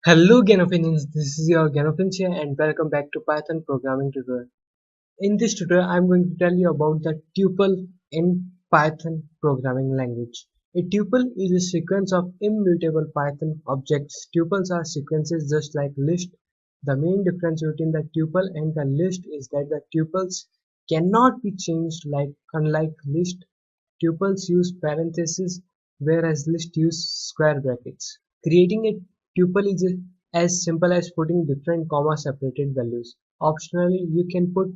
Hello Ganofins, this is your Ganofins here and welcome back to Python programming tutorial. In this tutorial, I am going to tell you about the tuple in Python programming language. A tuple is a sequence of immutable Python objects. Tuples are sequences just like list. The main difference between the tuple and the list is that the tuples cannot be changed unlike list. Tuples use parentheses whereas list use square brackets. Creating a tuple is as simple as putting different comma separated values. Optionally, you can put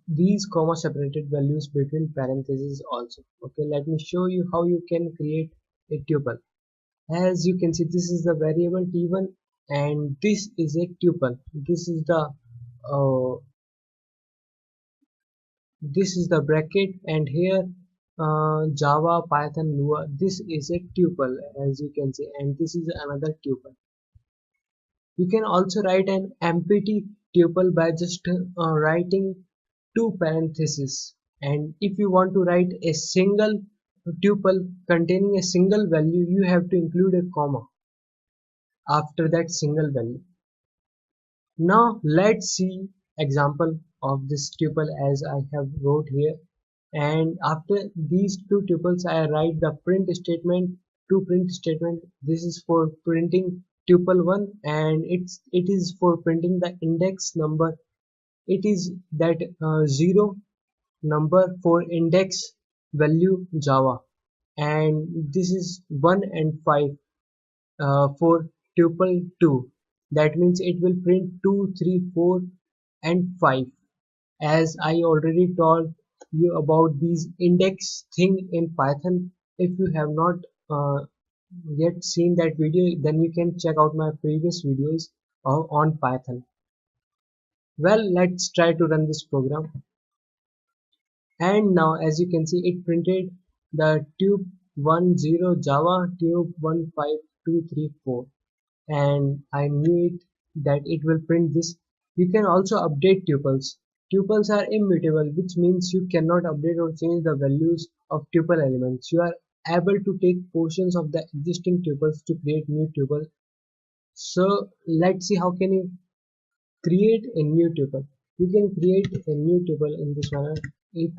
these comma separated values between parentheses also. Okay, let me show you how you can create a tuple. As you can see, this is the variable t1 and this is a tuple. Uh, this is the bracket, and here Java, Python, Lua, this is a tuple as you can see, and this is another tuple. You can also write an empty tuple by just writing two parentheses, and if you want to write a single tuple containing a single value, you have to include a comma after that single value. Now let's see example of this tuple as I have wrote here, and after these two tuples I write the print statement, to print statement. This is for printing tuple 1 and it is for printing the index number. It is that 0 number for index value Java, and this is 1 and 5 for tuple 2. That means it will print 2, 3, 4 and 5. As I already told you about these index thing in Python, if you have not uh, yet seen that video, then you can check out my previous videos on Python. Well, let's try to run this program. And now as you can see, it printed the tube 10 Java tube 15 2 3 4, and I knew it that it will print this. You can also update tuples. Tuples are immutable, which means you cannot update or change the values of tuple elements. You are able to take portions of the existing tuples to create new tuple. So let's see how can you create a new tuple. You can create a new tuple in this manner. If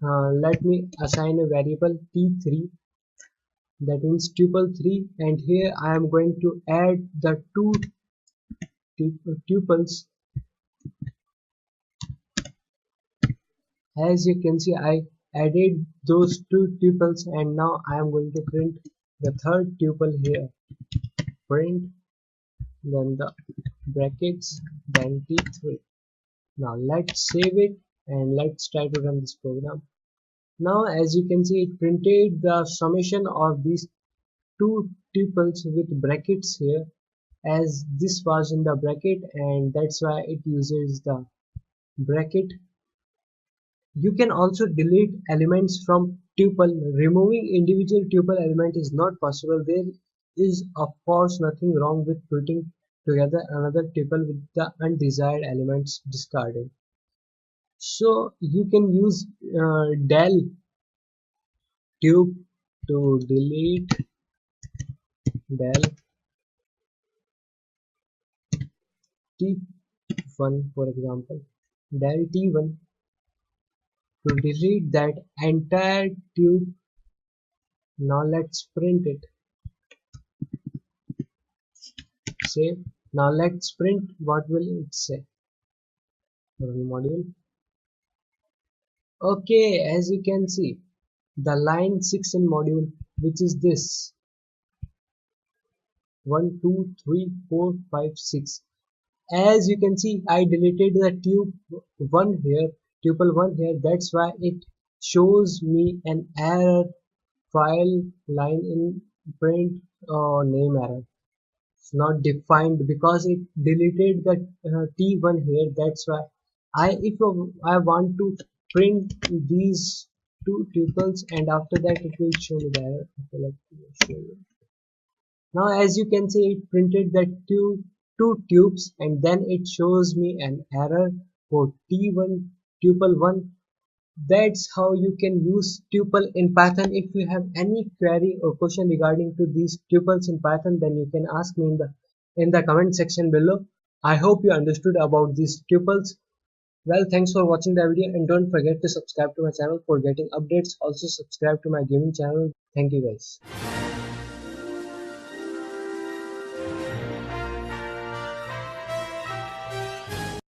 let me assign a variable t3, that means tuple 3, and here I am going to add the two tuples. As you can see, I added those two tuples, and now I am going to print the third tuple here. Print, then the brackets, then t3. Now let's save it and let's try to run this program. Now as you can see, it printed the summation of these two tuples with brackets here, as this was in the bracket, and that's why it uses the bracket. You can also delete elements from tuple. Removing individual tuple element is not possible. There is of course nothing wrong with putting together another tuple with the undesired elements discarded. So you can use del tube to delete del t1, for example, del t1 to delete that entire tube. Now let's print it. Save. Now let's print. What will it say? Run module. Okay, as you can see, the line 6 in module, which is this 1 2 3 4 5 6. As you can see, I deleted the tuple 1 here. That's why it shows me an error file line in print name error. It's not defined because it deleted the t1 here. That's why if I want to print these two tuples, and after that it will show me the error. Okay, let me show you. Now as you can see, it printed the two tubes, and then it shows me an error for t1 tuple 1. That's how you can use tuple in Python. If you have any query or question regarding to these tuples in Python, then you can ask me in the in the comment section below. I hope you understood about these tuples. Well, thanks for watching the video and don't forget to subscribe to my channel for getting updates. Also subscribe to my gaming channel. Thank you guys.